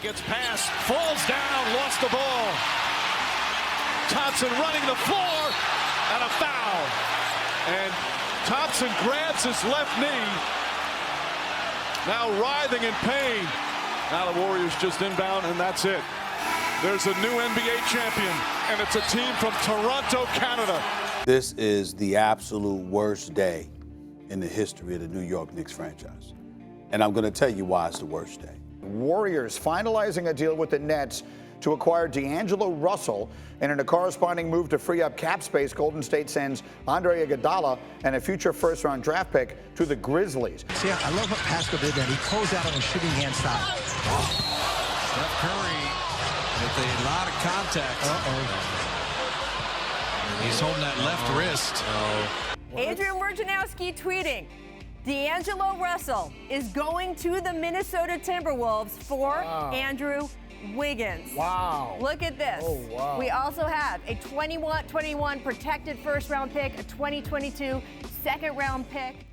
Curry gets past, falls down, lost the ball. Thompson running the floor, and a foul. And Thompson grabs his left knee, now writhing in pain. Now the Warriors just inbound, and that's it. There's a new NBA champion, and it's a team from Toronto, Canada. This is the absolute worst day in the history of the New York Knicks franchise. And I'm going to tell you why it's the worst day. Warriors finalizing a deal with the Nets to acquire D'Angelo Russell, and in a corresponding move to free up cap space, Golden State sends Andre Iguodala and a future first-round draft pick to the Grizzlies. See, I love what Pascal did that. He closed out on a shooting hand style. Steph Curry with a lot of contact. He's holding that left wrist. Adrian Wojnarowski tweeting, D'Angelo Russell is going to the Minnesota Timberwolves for Andrew Wiggins. Wow. Look at this. Oh, wow. We also have a 21 protected first-round pick, a 2022 second-round pick.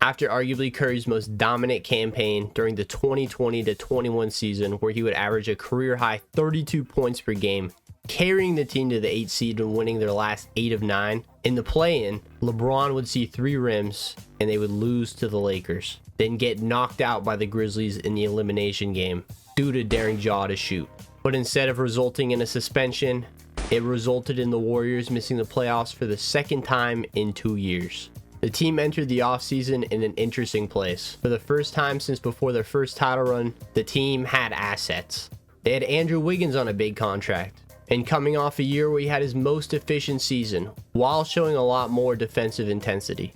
After arguably Curry's most dominant campaign during the 2020-21 season, where he would average a career-high 32 points per game, carrying the team to the 8th seed and winning their last 8 of 9. In the play-in, LeBron would see 3 rims and they would lose to the Lakers, then get knocked out by the Grizzlies in the elimination game due to daring Ja to shoot. But instead of resulting in a suspension, it resulted in the Warriors missing the playoffs for the second time in 2 years. The team entered the offseason in an interesting place. For the first time since before their first title run, the team had assets. They had Andrew Wiggins on a big contract, and coming off a year where he had his most efficient season, while showing a lot more defensive intensity.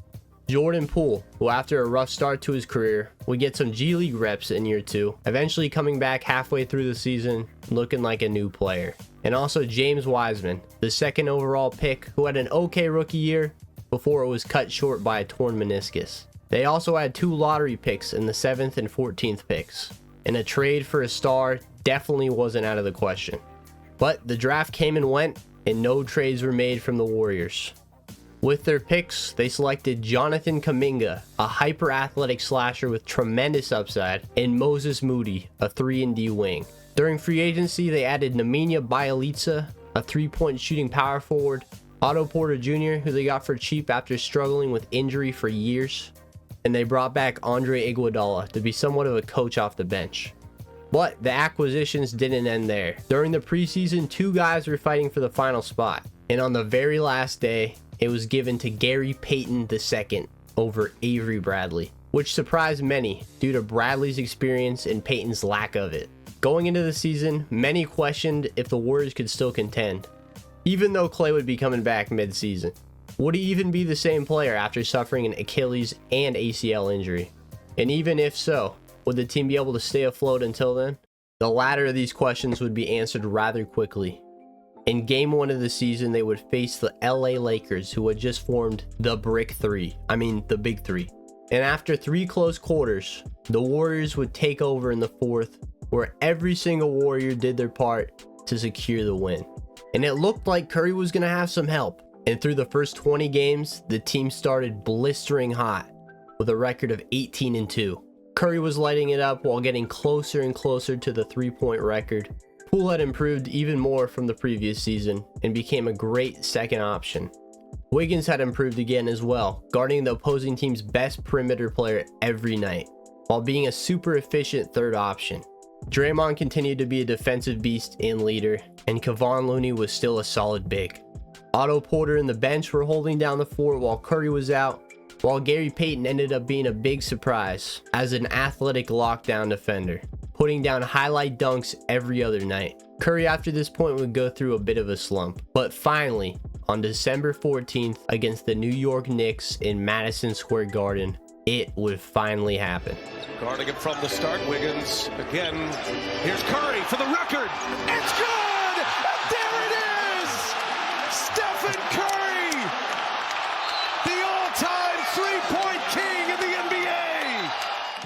Jordan Poole, who after a rough start to his career, would get some G League reps in year 2, eventually coming back halfway through the season looking like a new player. And also James Wiseman, the 2nd overall pick, who had an okay rookie year before it was cut short by a torn meniscus. They also had 2 lottery picks in the 7th and 14th picks, and a trade for a star definitely wasn't out of the question. But the draft came and went, and no trades were made from the Warriors. With their picks, they selected Jonathan Kuminga, a hyper-athletic slasher with tremendous upside, and Moses Moody, a 3-and-D wing. During free agency, they added Nemanja Bjelica, a 3-point shooting power forward, Otto Porter Jr., who they got for cheap after struggling with injury for years, and they brought back Andre Iguodala to be somewhat of a coach off the bench. But the acquisitions didn't end there. During the preseason, 2 guys were fighting for the final spot, and on the very last day, it was given to Gary Payton II over Avery Bradley, which surprised many due to Bradley's experience and Payton's lack of it. Going into the season, many questioned if the Warriors could still contend, even though Klay would be coming back mid-season. Would he even be the same player after suffering an Achilles and ACL injury? And even if so, would the team be able to stay afloat until then? The latter of these questions would be answered rather quickly. In game 1 of the season, they would face the LA Lakers, who had just formed the Big Three. And after 3 close quarters, the Warriors would take over in the 4th, where every single Warrior did their part to secure the win. And it looked like Curry was going to have some help. And through the first 20 games, the team started blistering hot with a record of 18-2. Curry was lighting it up while getting closer and closer to the 3-point record. Poole had improved even more from the previous season and became a great second option. Wiggins had improved again as well, guarding the opposing team's best perimeter player every night, while being a super efficient third option. Draymond continued to be a defensive beast and leader, and Kevon Looney was still a solid big. Otto Porter and the bench were holding down the fort while Curry was out, while Gary Payton ended up being a big surprise as an athletic lockdown defender, putting down highlight dunks every other night. Curry after this point would go through a bit of a slump, but finally, on December 14th against the New York Knicks in Madison Square Garden, it would finally happen. Guarding him from the start, Wiggins again. Here's Curry for the record. It's good! And there it is! Stephen Curry! The all-time three-point king in the NBA!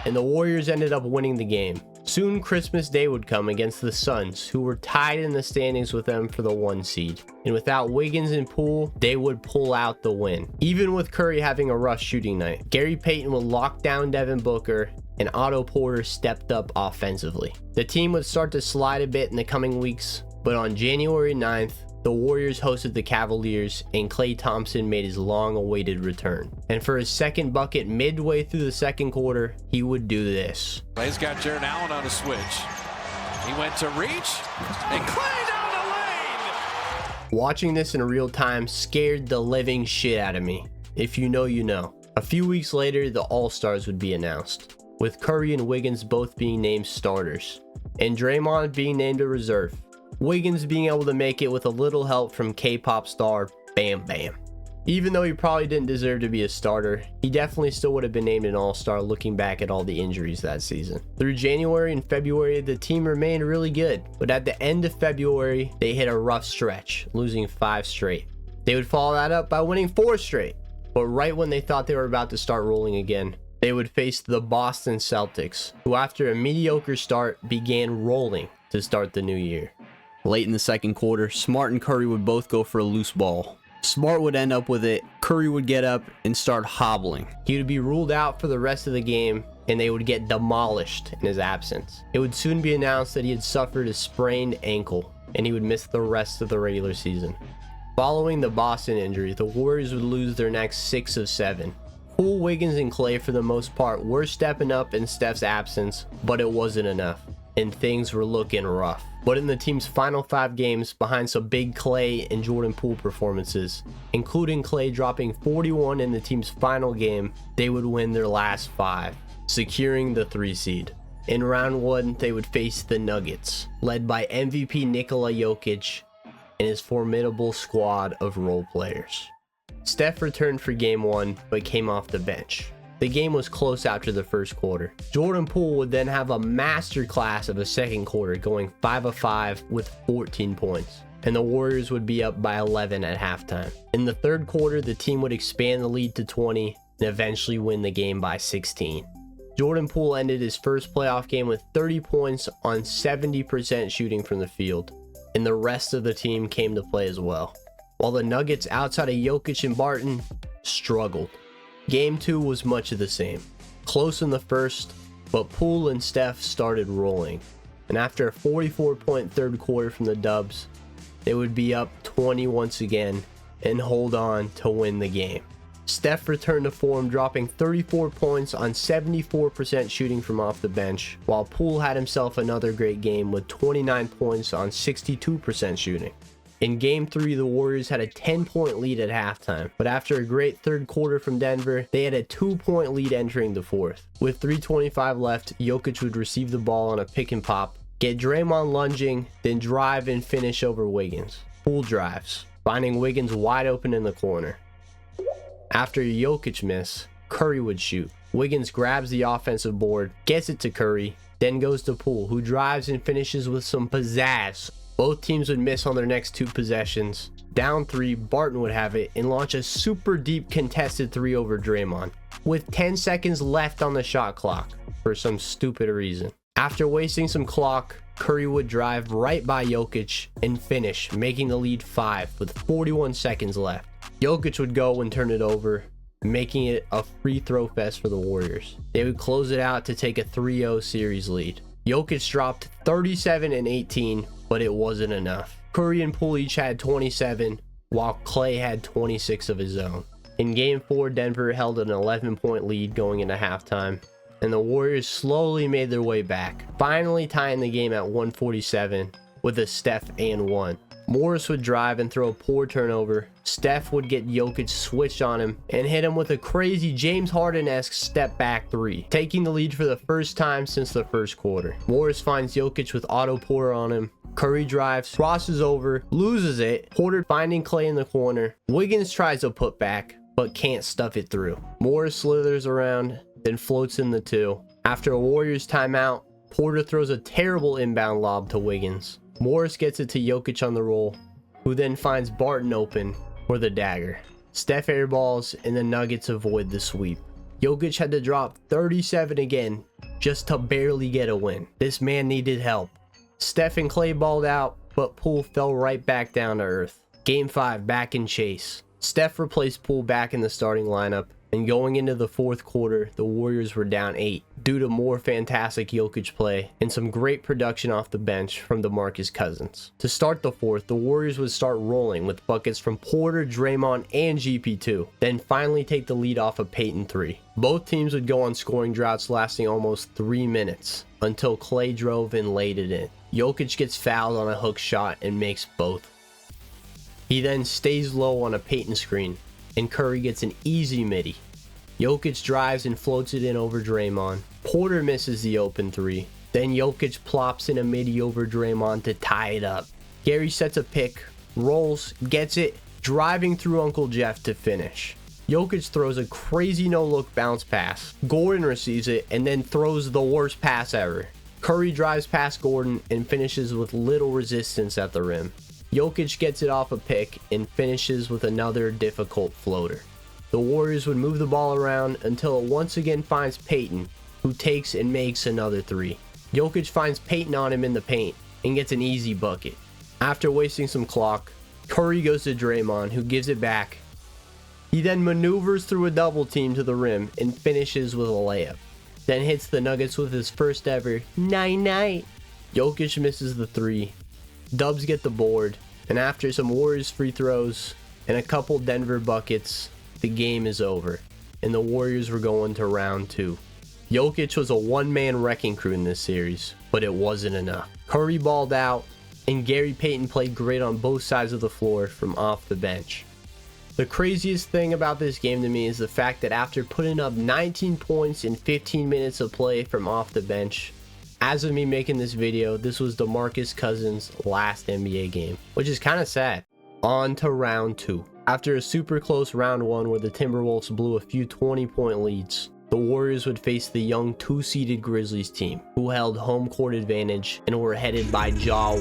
And the Warriors ended up winning the game. Soon Christmas Day would come against the Suns, who were tied in the standings with them for the 1 seed. And without Wiggins and Poole, they would pull out the win. Even with Curry having a rough shooting night, Gary Payton would lock down Devin Booker and Otto Porter stepped up offensively. The team would start to slide a bit in the coming weeks, but on January 9th, the Warriors hosted the Cavaliers and Klay Thompson made his long-awaited return. And for his second bucket midway through the second quarter, he would do this. Klay's got Jared Allen on a switch. He went to reach, and Klay down the lane! Watching this in real time scared the living shit out of me. If you know, you know. A few weeks later, the All-Stars would be announced, with Curry and Wiggins both being named starters, and Draymond being named a reserve. Wiggins being able to make it with a little help from K-pop star Bam Bam. Even though he probably didn't deserve to be a starter, he definitely still would have been named an all-star looking back at all the injuries that season. Through January and February, the team remained really good, but at the end of February, they hit a rough stretch, losing 5 straight. They would follow that up by winning 4 straight, but right when they thought they were about to start rolling again, they would face the Boston Celtics, who after a mediocre start began rolling to start the new year. Late in the second quarter, Smart and Curry would both go for a loose ball. Smart would end up with it, Curry would get up and start hobbling. He would be ruled out for the rest of the game, and they would get demolished in his absence. It would soon be announced that he had suffered a sprained ankle, and he would miss the rest of the regular season. Following the Boston injury, the Warriors would lose their next 6 of 7. Poole, Wiggins, and Klay for the most part were stepping up in Steph's absence, but it wasn't enough, and things were looking rough. But in the team's final 5 games, behind some big Klay and Jordan Poole performances, including Klay dropping 41 in the team's final game, they would win their last 5, securing the 3 seed. In round 1, they would face the Nuggets, led by MVP Nikola Jokic and his formidable squad of role players. Steph returned for game 1, but came off the bench. The game was close after the first quarter. Jordan Poole would then have a masterclass of a second quarter, going 5 of 5 with 14 points. And the Warriors would be up by 11 at halftime. In the third quarter, the team would expand the lead to 20 and eventually win the game by 16. Jordan Poole ended his first playoff game with 30 points on 70% shooting from the field, and the rest of the team came to play as well. While the Nuggets outside of Jokic and Barton struggled. Game 2 was much of the same. Close in the first, but Poole and Steph started rolling. And after a 44-point third quarter from the Dubs, they would be up 20 once again and hold on to win the game. Steph returned to form, dropping 34 points on 74% shooting from off the bench, while Poole had himself another great game with 29 points on 62% shooting. In Game 3, the Warriors had a 10-point lead at halftime, but after a great third quarter from Denver, they had a 2-point lead entering the fourth. With 3:25 left, Jokic would receive the ball on a pick and pop, get Draymond lunging, then drive and finish over Wiggins. Poole drives, finding Wiggins wide open in the corner. After a Jokic miss, Curry would shoot. Wiggins grabs the offensive board, gets it to Curry, then goes to Poole, who drives and finishes with some pizzazz. Both teams would miss on their next 2 possessions. Down 3, Barton would have it and launch a super deep contested 3 over Draymond, with 10 seconds left on the shot clock for some stupid reason. After wasting some clock, Curry would drive right by Jokic and finish, making the lead 5 with 41 seconds left. Jokic would go and turn it over, making it a free throw fest for the Warriors. They would close it out to take a 3-0 series lead. Jokic dropped 37 and 18, but it wasn't enough. Curry and Poole each had 27, while Klay had 26 of his own. In Game 4, Denver held an 11-point lead going into halftime, and the Warriors slowly made their way back, finally tying the game at 147 with a Steph and 1. Morris would drive and throw a poor turnover. Steph would get Jokic switched on him and hit him with a crazy James Harden-esque step back 3, taking the lead for the first time since the first quarter. Morris finds Jokic with Otto Porter on him. Curry drives, crosses over, loses it. Porter finding Klay in the corner. Wiggins tries a putback, but can't stuff it through. Morris slithers around, then floats in the 2. After a Warriors timeout, Porter throws a terrible inbound lob to Wiggins. Morris gets it to Jokic on the roll, who then finds Barton open for the dagger. Steph airballs and the Nuggets avoid the sweep. Jokic had to drop 37 again just to barely get a win. This man needed help. Steph and Klay balled out, but Poole fell right back down to earth. Game 5 back in chase. Steph replaced Poole back in the starting lineup, And going into the fourth quarter, the Warriors were down 8 due to more fantastic Jokic play and some great production off the bench from DeMarcus Cousins. To start the fourth, the Warriors would start rolling with buckets from Porter, Draymond, and GP2, then finally take the lead off of Peyton 3. Both teams would go on scoring droughts lasting almost 3 minutes until Klay drove and laid it in. Jokic gets fouled on a hook shot and makes both. He then stays low on a Peyton screen, and Curry gets an easy midi. Jokic drives and floats it in over Draymond. Porter misses the open 3. Then Jokic plops in a midi over Draymond to tie it up. Gary sets a pick, rolls, gets it, driving through Uncle Jeff to finish. Jokic throws a crazy no-look bounce pass. Gordon receives it and then throws the worst pass ever. Curry drives past Gordon and finishes with little resistance at the rim. Jokic gets it off a pick and finishes with another difficult floater. The Warriors would move the ball around until it once again finds Peyton, who takes and makes another 3. Jokic finds Peyton on him in the paint and gets an easy bucket. After wasting some clock, Curry goes to Draymond, who gives it back. He then maneuvers through a double team to the rim and finishes with a layup. Then hits the Nuggets with his first ever night-night. Jokic misses the 3. Dubs get the board, and after some Warriors free throws and a couple Denver buckets, the game is over, and the Warriors were going to round 2. Jokic was a one-man wrecking crew in this series, but it wasn't enough. Curry balled out, and Gary Payton played great on both sides of the floor from off the bench. The craziest thing about this game to me is the fact that after putting up 19 points in 15 minutes of play from off the bench, as of me making this video, this was DeMarcus Cousins' last NBA game, which is kind of sad. On to round 2. After a super close round 1 where the Timberwolves blew a few 20-point leads, the Warriors would face the young 2-seeded Grizzlies team, who held home court advantage and were headed by Ja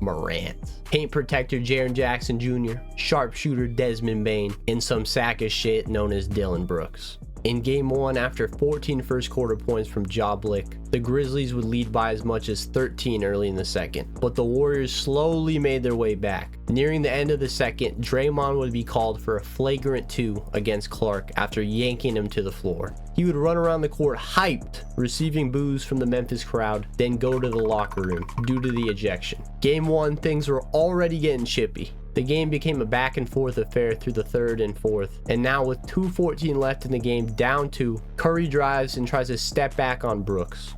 Morant. Paint protector Jaren Jackson Jr., sharpshooter Desmond Bane, and some sack of shit known as Dylan Brooks. In game 1, after 14 first quarter points from Ja Blick, the Grizzlies would lead by as much as 13 early in the second, but the Warriors slowly made their way back. Nearing the end of the second, Draymond would be called for a flagrant 2 against Clark after yanking him to the floor. He would run around the court hyped, receiving boos from the Memphis crowd, then go to the locker room due to the ejection. Game 1, things were already getting chippy. The game became a back and forth affair through the third and fourth, and now with 2:14 left in the game, down 2, Curry drives and tries to step back on Brooks.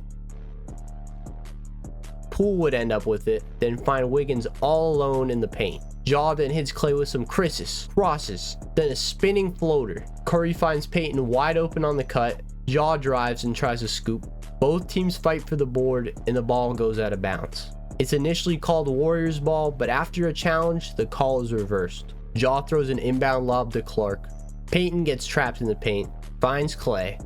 Poole would end up with it, then find Wiggins all alone in the paint. Ja then hits Klay with some crosses, then a spinning floater. Curry finds Peyton wide open on the cut. Ja drives and tries to scoop. Both teams fight for the board, and the ball goes out of bounds. It's initially called Warriors ball, but after a challenge, the call is reversed. Ja throws an inbound lob to Clark. Peyton gets trapped in the paint, finds Klay.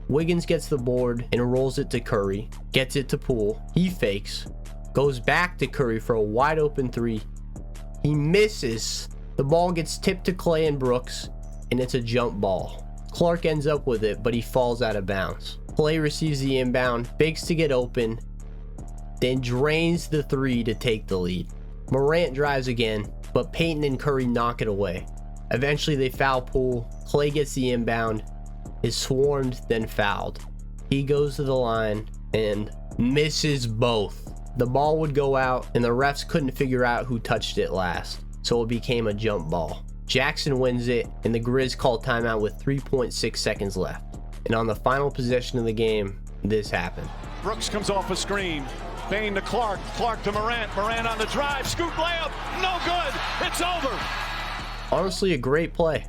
Wiggins gets the board and rolls it to Curry, gets it to Poole. He fakes, goes back to Curry for a wide open 3. He misses. The ball gets tipped to Klay and Brooks, and it's a jump ball. Clark ends up with it, but he falls out of bounds. Klay receives the inbound, fakes to get open, then drains the 3 to take the lead. Morant drives again, but Peyton and Curry knock it away. Eventually they foul Poole. Klay gets the inbound, is swarmed, then fouled. He goes to the line and misses both. The ball would go out, and the refs couldn't figure out who touched it last, so it became a jump ball. Jackson wins it, and the Grizz call timeout with 3.6 seconds left. And on the final possession of the game, this happened. Brooks comes off a screen. Bane to Clark. Clark to Morant. Morant on the drive. Scoop layup. No good. It's over. Honestly, a great play.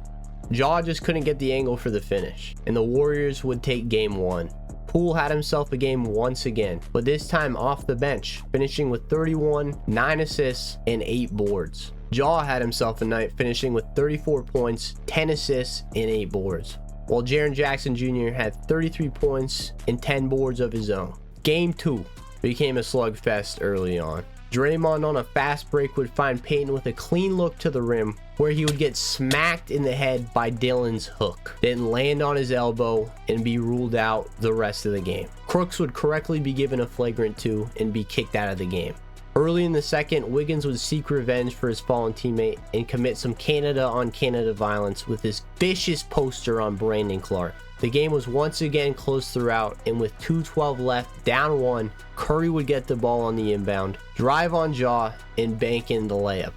Ja just couldn't get the angle for the finish, and the Warriors would take game 1. Poole had himself a game once again, but this time off the bench, finishing with 31, 9 assists, and 8 boards. Ja had himself a night, finishing with 34 points, 10 assists, and 8 boards, while Jaren Jackson Jr. had 33 points and 10 boards of his own. Game 2 became a slugfest early on. Draymond on a fast break would find Peyton with a clean look to the rim, where he would get smacked in the head by Dillon's hook, then land on his elbow and be ruled out the rest of the game. Crooks would correctly be given a flagrant 2 and be kicked out of the game. Early in the second, Wiggins would seek revenge for his fallen teammate and commit some Canada on Canada violence with his vicious poster on Brandon Clark. The game was once again close throughout, and with 2:12 left, down 1, Curry would get the ball on the inbound, drive on Ja, and bank in the layup.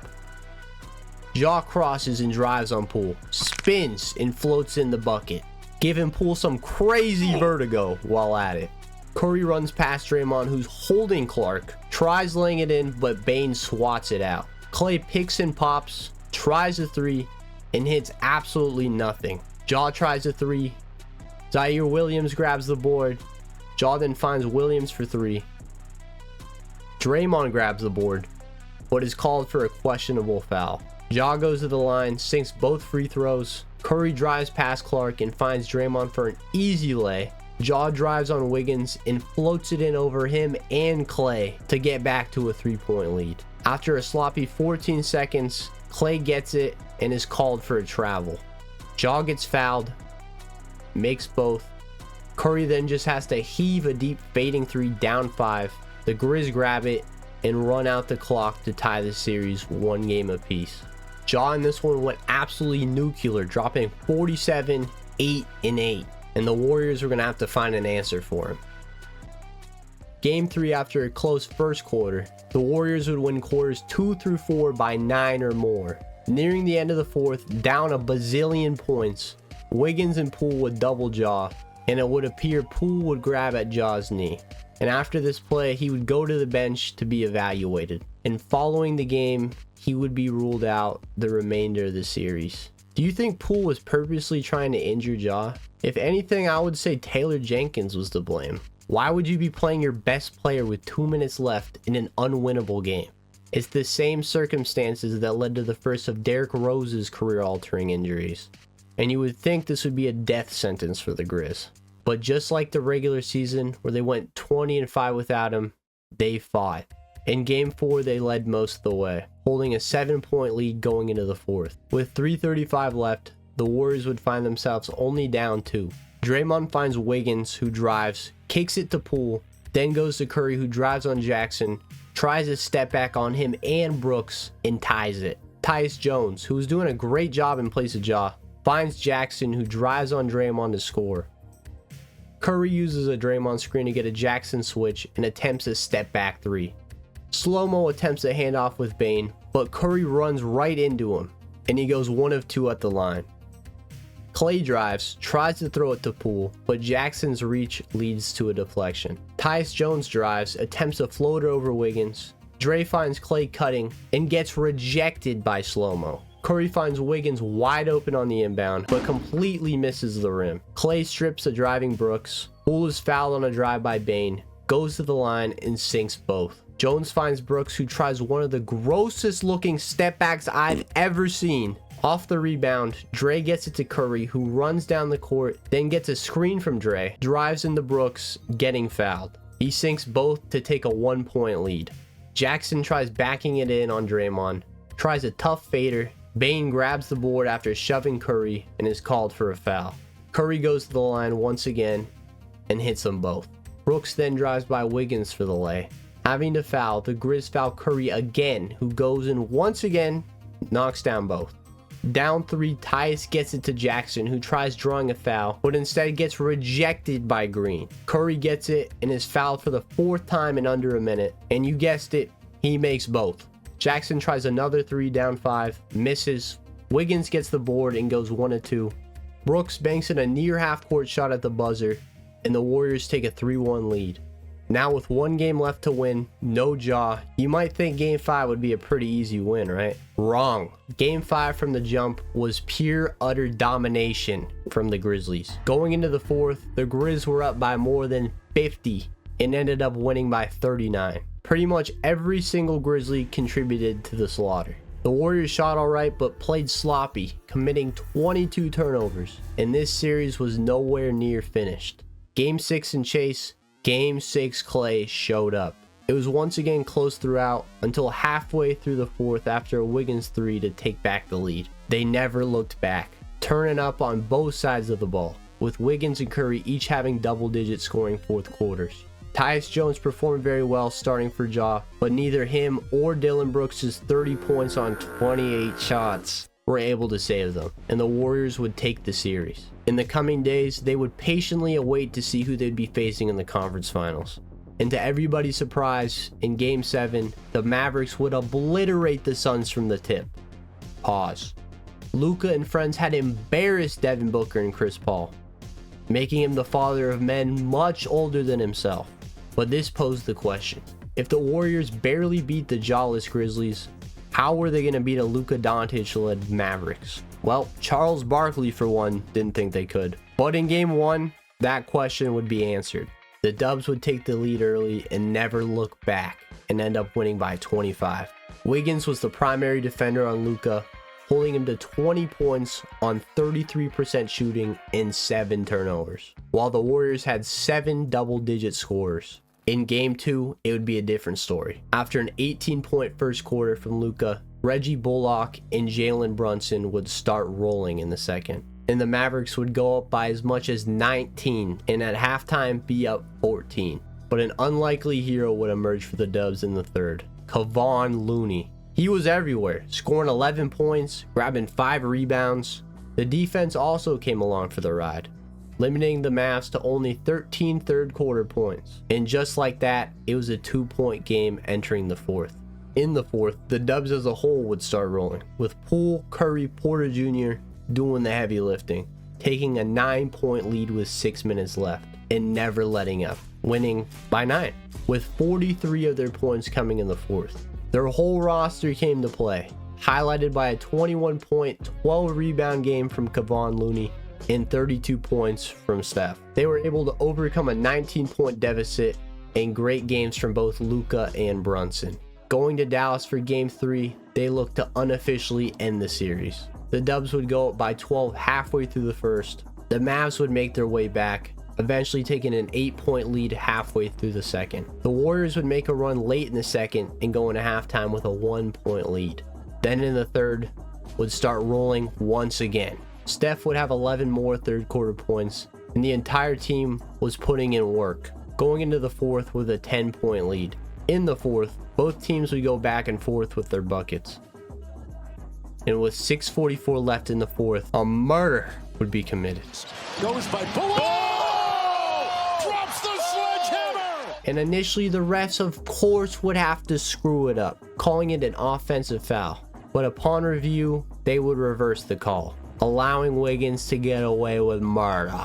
Ja crosses and drives on Poole, spins and floats in the bucket, giving Poole some crazy vertigo while at it. Curry runs past Draymond, who's holding Clark, tries laying it in, but Bane swats it out. Klay picks and pops, tries a 3, and hits absolutely nothing. Ja tries a 3. Zaire Williams grabs the board. Ja then finds Williams for 3. Draymond grabs the board, but is called for a questionable foul. Ja goes to the line, sinks both free throws. Curry drives past Clark and finds Draymond for an easy lay. Ja drives on Wiggins and floats it in over him and Klay to get back to a 3-point lead. After a sloppy 14 seconds, Klay gets it and is called for a travel. Ja gets fouled, makes both. Curry then just has to heave a deep fading 3 down 5. The Grizz grab it and run out the clock to tie the series 1 game apiece. Ja in this one went absolutely nuclear, dropping 47, 8, and 8. And the Warriors were going to have to find an answer for him. Game 3, after a close first quarter, the Warriors would win quarters 2 through 4 by 9 or more. Nearing the end of the fourth, down a bazillion points, Wiggins and Poole would double Ja, and it would appear Poole would grab at Ja's knee. And after this play, he would go to the bench to be evaluated. And following the game, he would be ruled out the remainder of the series. Do you think Poole was purposely trying to injure Ja? If anything, I would say Taylor Jenkins was to blame. Why would you be playing your best player with 2 minutes left in an unwinnable game? It's the same circumstances that led to the first of Derrick Rose's career-altering injuries. And you would think this would be a death sentence for the Grizz. But just like the regular season, where they went 20-5 without him, they fought. In Game 4, they led most of the way, holding a 7-point lead going into the fourth. With 3:35 left, the Warriors would find themselves only down 2. Draymond finds Wiggins, who drives, kicks it to Poole, then goes to Curry, who drives on Jackson, tries a step back on him and Brooks, and ties it. Tyus Jones, who was doing a great job in place of Ja, finds Jackson, who drives on Draymond to score. Curry uses a Draymond screen to get a Jackson switch and attempts a step back 3. Slow-mo attempts a handoff with Bane, but Curry runs right into him, and he goes 1 of 2 at the line. Klay drives, tries to throw it to Poole, but Jackson's reach leads to a deflection. Tyus Jones drives, attempts a floater over Wiggins. Dre finds Klay cutting and gets rejected by slow-mo. Curry finds Wiggins wide open on the inbound, but completely misses the rim. Klay strips a driving Brooks. Poole is fouled on a drive by Bane, goes to the line and sinks both. Jones finds Brooks, who tries one of the grossest looking step backs I've ever seen. Off the rebound, Dre gets it to Curry, who runs down the court, then gets a screen from Dre, drives into Brooks, getting fouled. He sinks both to take a 1-point lead. Jackson tries backing it in on Draymond, tries a tough fader. Bane grabs the board after shoving Curry and is called for a foul. Curry goes to the line once again and hits them both. Brooks then drives by Wiggins for the lay. Having to foul, the Grizz foul Curry again, who goes in once again, knocks down both. Down 3, Tyus gets it to Jackson, who tries drawing a foul, but instead gets rejected by Green. Curry gets it and is fouled for the 4th time in under a minute, and you guessed it, he makes both. Jackson tries another 3 down 5, misses. Wiggins gets the board and goes 1 of 2. Brooks banks in a near half-court shot at the buzzer, and the Warriors take a 3-1 lead. Now with 1 game left to win, no Ja, you might think Game 5 would be a pretty easy win, right? Wrong. Game 5 from the jump was pure, utter domination from the Grizzlies. Going into the fourth, the Grizz were up by more than 50 and ended up winning by 39. Pretty much every single Grizzly contributed to the slaughter. The Warriors shot alright but played sloppy, committing 22 turnovers, and this series was nowhere near finished. Game 6 in chase, Game 6 Klay showed up. It was once again close throughout until halfway through the fourth after a Wiggins 3 to take back the lead. They never looked back, turning up on both sides of the ball, with Wiggins and Curry each having double-digit scoring fourth quarters. Tyus Jones performed very well starting for Ja, but neither him or Dillon Brooks' 30 points on 28 shots were able to save them, and the Warriors would take the series. In the coming days, they would patiently await to see who they'd be facing in the conference finals. And to everybody's surprise, in Game 7, the Mavericks would obliterate the Suns from the tip. Pause. Luka and friends had embarrassed Devin Booker and Chris Paul, making him the father of men much older than himself. But this posed the question: if the Warriors barely beat the jawless Grizzlies, how were they going to beat a Luka Doncic-led Mavericks? Well, Charles Barkley, for one, didn't think they could. But in Game 1, that question would be answered. The Dubs would take the lead early and never look back, and end up winning by 25. Wiggins was the primary defender on Luka, holding him to 20 points on 33% shooting and 7 turnovers, while the Warriors had 7 double-digit scorers. In Game 2, it would be a different story. After an 18-point first quarter from Luka, Reggie Bullock and Jalen Brunson would start rolling in the second, and the Mavericks would go up by as much as 19 and at halftime be up 14. But an unlikely hero would emerge for the Dubs in the third: Kevon Looney. He was everywhere, scoring 11 points, grabbing 5 rebounds. The defense also came along for the ride, limiting the Mavs to only 13 third quarter points. And just like that, it was a 2-point game entering the fourth. In the fourth, the Dubs as a whole would start rolling, with Poole, Curry, Porter Jr. doing the heavy lifting, taking a 9-point lead with 6 minutes left and never letting up, winning by 9, with 43 of their points coming in the fourth. Their whole roster came to play, highlighted by a 21-point, 12-rebound game from Kevon Looney and 32 points from Steph. They were able to overcome a 19-point deficit and great games from both Luka and Brunson. Going to Dallas for Game 3, they looked to unofficially end the series. The Dubs would go up by 12 halfway through the first. The Mavs would make their way back, eventually taking an 8-point lead halfway through the second. The Warriors would make a run late in the second and go into halftime with a 1-point lead. Then in the third, would start rolling once again. Steph would have 11 more third quarter points, and the entire team was putting in work, going into the fourth with a 10-point lead. In the fourth, both teams would go back and forth with their buckets. And with 6:44 left in the fourth, a murder would be committed. Goes by Bullock. Drops the sledgehammer. And initially, the refs, of course, would have to screw it up, calling it an offensive foul. But upon review, they would reverse the call, allowing Wiggins to get away with murder.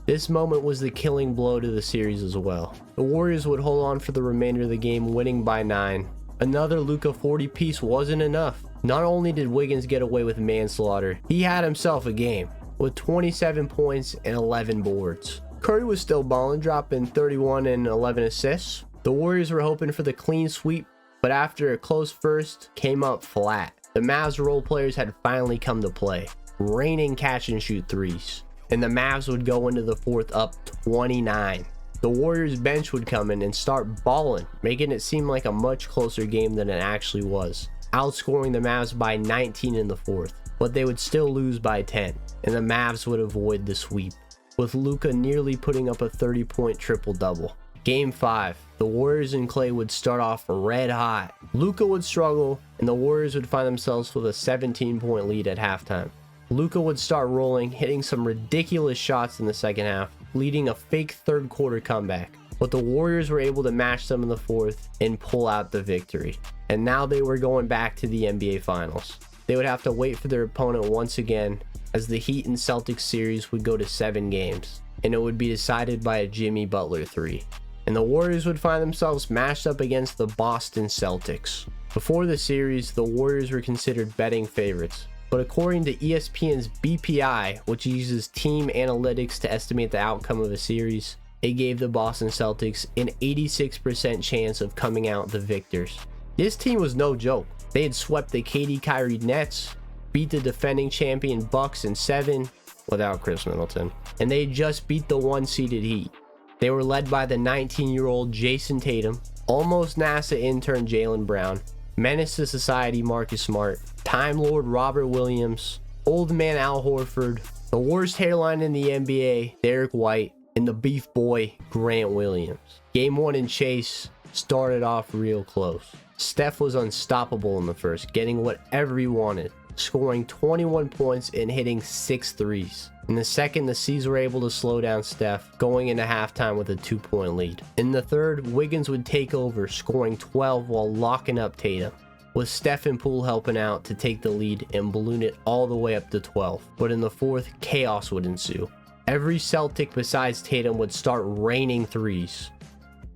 This moment was the killing blow to the series as well. The Warriors would hold on for the remainder of the game, winning by 9. Another Luka 40 piece wasn't enough. Not only did Wiggins get away with manslaughter, he had himself a game, with 27 points and 11 boards. Curry was still balling, dropping 31 and 11 assists. The Warriors were hoping for the clean sweep, but after a close first, came up flat. The Mavs role players had finally come to play, raining catch and shoot threes, and the Mavs would go into the fourth up 29. The Warriors bench would come in and start balling, making it seem like a much closer game than it actually was, outscoring the Mavs by 19 in the fourth, but they would still lose by 10, and the Mavs would avoid the sweep, with Luka nearly putting up a 30-point triple-double. Game 5, the Warriors and Klay would start off red hot. Luka would struggle, and the Warriors would find themselves with a 17-point lead at halftime. Luka would start rolling, hitting some ridiculous shots in the second half, leading a fake third quarter comeback. But the Warriors were able to match them in the fourth and pull out the victory. And now they were going back to the NBA Finals. They would have to wait for their opponent once again, as the Heat and Celtics series would go to 7 games, and it would be decided by a Jimmy Butler 3. And the Warriors would find themselves matched up against the Boston Celtics. Before the series, the Warriors were considered betting favorites, but according to ESPN's BPI, which uses team analytics to estimate the outcome of a series, it gave the Boston Celtics an 86% chance of coming out the victors. This team was no joke. They had swept the KD Kyrie Nets, beat the defending champion Bucks in 7 without Chris Middleton, and they had just beat the 1-seeded Heat. They were led by the 19-year-old Jason Tatum, almost NASA intern Jaylen Brown, menace to society Marcus Smart, Time Lord Robert Williams, old man Al Horford, the worst hairline in the NBA, Derek White, and the beef boy, Grant Williams. Game 1 in Chase started off real close. Steph was unstoppable in the first, getting whatever he wanted, scoring 21 points and hitting 6 threes. In the second, the C's were able to slow down Steph, going into halftime with a 2-point lead. In the third, Wiggins would take over, scoring 12 while locking up Tatum, with Steph and Poole helping out to take the lead and balloon it all the way up to 12. But in the fourth, chaos would ensue. Every Celtic besides Tatum would start raining threes.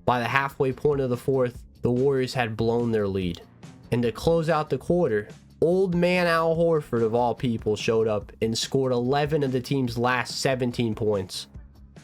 By the halfway point of the fourth, the Warriors had blown their lead. And to close out the quarter, old man Al Horford of all people showed up and scored 11 of the team's last 17 points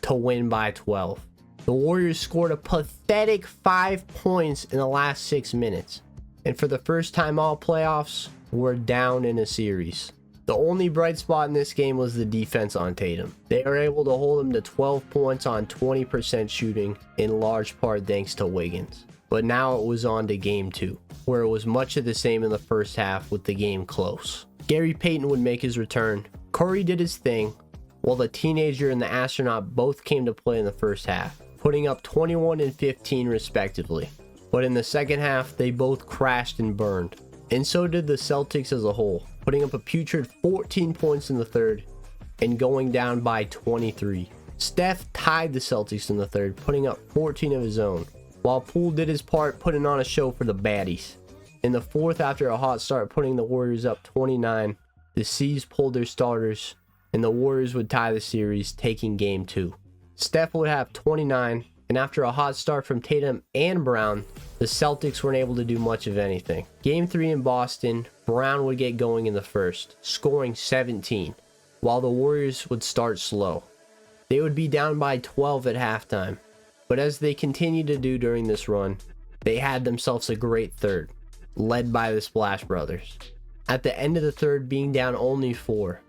to win by 12. The Warriors scored a pathetic 5 points in the last 6 minutes. And for the first time all playoffs, we're down in a series. The only bright spot in this game was the defense on Tatum. They were able to hold him to 12 points on 20% shooting, in large part thanks to Wiggins. But now it was on to game 2, where it was much of the same in the first half with the game close. Gary Payton would make his return, Curry did his thing, while the teenager and the astronaut both came to play in the first half, putting up 21 and 15 respectively. But in the second half, they both crashed and burned. And so did the Celtics as a whole, putting up a putrid 14 points in the third and going down by 23. Steph tied the Celtics in the third, putting up 14 of his own, while Poole did his part putting on a show for the baddies. In the fourth, after a hot start putting the Warriors up 29, the C's pulled their starters and the Warriors would tie the series, taking game 2. Steph would have 29, and after a hot start from Tatum and Brown, the Celtics weren't able to do much of anything. Game 3 in Boston, Brown would get going in the first, scoring 17, while the Warriors would start slow. They would be down by 12 at halftime, but as they continued to do during this run, they had themselves a great third, led by the Splash Brothers. At the end of the third, being down only 4.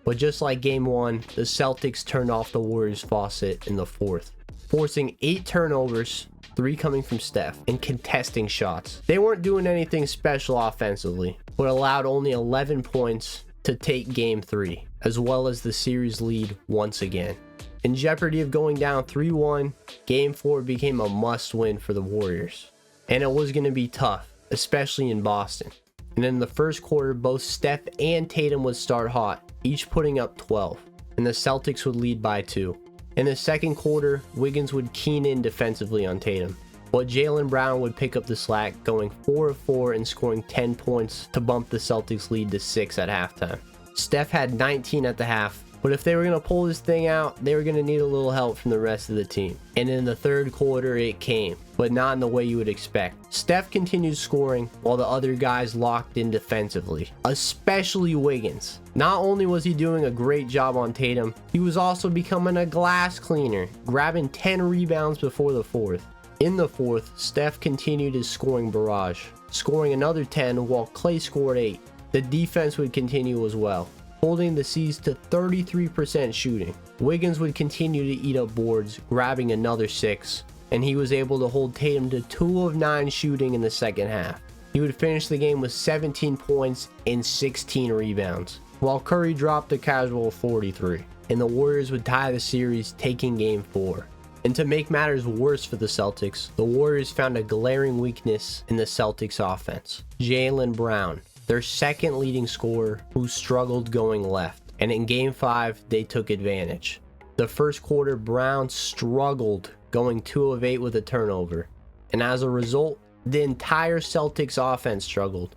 But just like game 1, the Celtics turned off the Warriors' faucet in the fourth, forcing 8 turnovers, 3 coming from Steph, and contesting shots. They weren't doing anything special offensively, but allowed only 11 points to take game 3, as well as the series lead once again. In jeopardy of going down 3-1, game 4 became a must-win for the Warriors. And it was going to be tough, especially in Boston. And in the first quarter, both Steph and Tatum would start hot, each putting up 12, and the Celtics would lead by 2. In the second quarter, Wiggins would keen in defensively on Tatum, but Jaylen Brown would pick up the slack, going 4 of 4 and scoring 10 points to bump the Celtics lead to 6 at halftime. Steph had 19 at the half, but if they were going to pull this thing out, they were going to need a little help from the rest of the team. And in the third quarter, it came, but not in the way you would expect. Steph continued scoring while the other guys locked in defensively, especially Wiggins. Not only was he doing a great job on Tatum, he was also becoming a glass cleaner, grabbing 10 rebounds before the fourth. In the fourth, Steph continued his scoring barrage, scoring another 10 while Klay scored 8. The defense would continue as well, holding the C's to 33% shooting. Wiggins would continue to eat up boards, grabbing another 6, and he was able to hold Tatum to 2 of 9 shooting in the second half. He would finish the game with 17 points and 16 rebounds, while Curry dropped a casual 43, and the Warriors would tie the series, taking game 4. And to make matters worse for the Celtics, the Warriors found a glaring weakness in the Celtics offense: Jaylen Brown, their second leading scorer, who struggled going left. And in game 5, they took advantage. The first quarter, Brown struggled, going 2 of 8 with a turnover. And as a result, the entire Celtics offense struggled,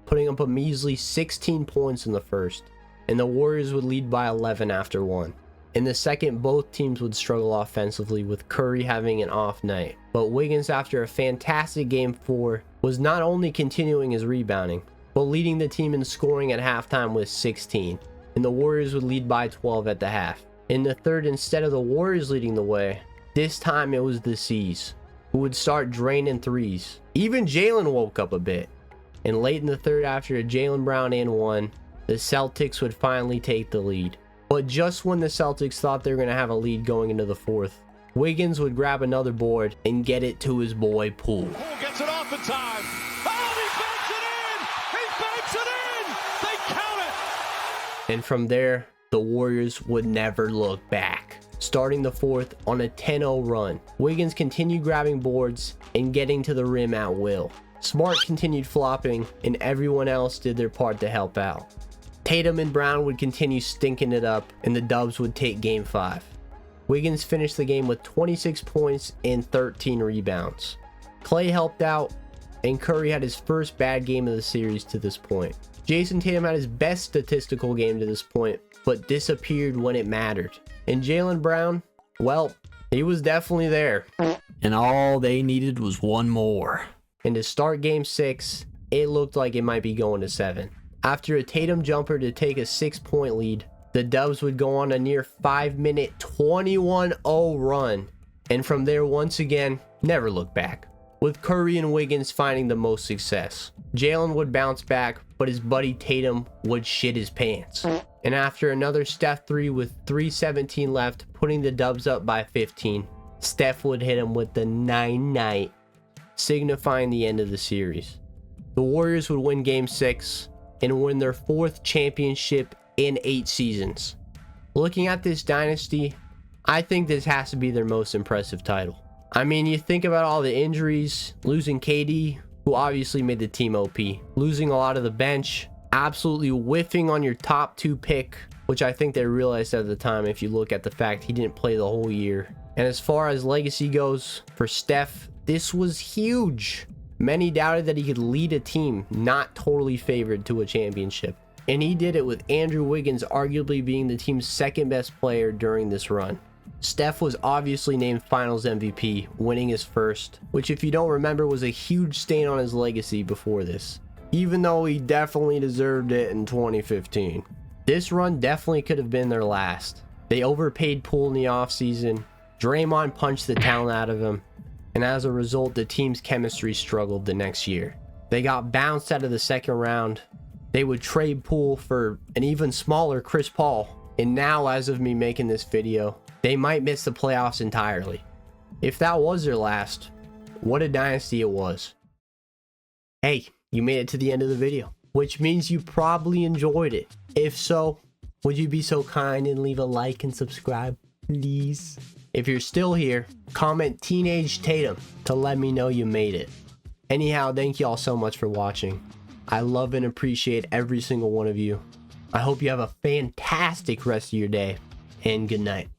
putting up a measly 16 points in the first. And the Warriors would lead by 11 after 1. In the second, both teams would struggle offensively, with Curry having an off night. But Wiggins, after a fantastic game 4, was not only continuing his rebounding, but leading the team in scoring at halftime with 16, and the Warriors would lead by 12 at the half. In the third, instead of the Warriors leading the way, this time it was the C's, who would start draining threes. Even Jaylen woke up a bit, and late in the third, after a Jaylen Brown and 1, the Celtics would finally take the lead. But just when the Celtics thought they were going to have a lead going into the fourth, Wiggins would grab another board and get it to his boy Poole. Poole gets it off in time. And from there, the Warriors would never look back. starting the fourth on a 10-0 run. Wiggins continued grabbing boards and getting to the rim at will. Smart continued flopping, and everyone else did their part to help out. Tatum and Brown would continue stinking it up, and the Dubs would take Game 5. Wiggins finished the game with 26 points and 13 rebounds. Klay helped out, and Curry had his first bad game of the series to this point. Jason Tatum had his best statistical game to this point, but disappeared when it mattered. And Jaylen Brown, well, he was definitely there. And all they needed was one more. And to start Game 6, it looked like it might be going to 7. After a Tatum jumper to take a 6-point lead, the Dubs would go on a near 5-minute 21-0 run, and from there once again, never look back, with Curry and Wiggins finding the most success. Jaylen would bounce back, but his buddy Tatum would shit his pants. And after another Steph 3 with 3:17 left, putting the Dubs up by 15, Steph would hit him with the 9-night, signifying the end of the series. The Warriors would win Game 6 and win their 4th championship in 8 seasons. Looking at this dynasty, I think this has to be their most impressive title. I mean, you think about all the injuries, losing KD, who obviously made the team OP, losing a lot of the bench, absolutely whiffing on your top 2 pick, which I think they realized at the time if you look at the fact he didn't play the whole year. And as far as legacy goes, for Steph, this was huge. Many doubted that he could lead a team not totally favored to a championship. And he did it with Andrew Wiggins arguably being the team's 2nd best player during this run. Steph was obviously named Finals MVP, winning his first, which if you don't remember was a huge stain on his legacy before this, even though he definitely deserved it in 2015. This run definitely could have been their last. They overpaid Poole in the offseason, Draymond punched the talent out of him, and as a result the team's chemistry struggled the next year. They got bounced out of the 2nd round. They would trade Poole for an even smaller Chris Paul, and now as of me making this video, they might miss the playoffs entirely. If that was their last, what a dynasty it was. Hey, you made it to the end of the video, which means you probably enjoyed it. If so, would you be so kind and leave a like and subscribe, please? If you're still here, comment Teenage Tatum to let me know you made it. Anyhow, thank you all so much for watching. I love and appreciate every single one of you. I hope you have a fantastic rest of your day, and good night.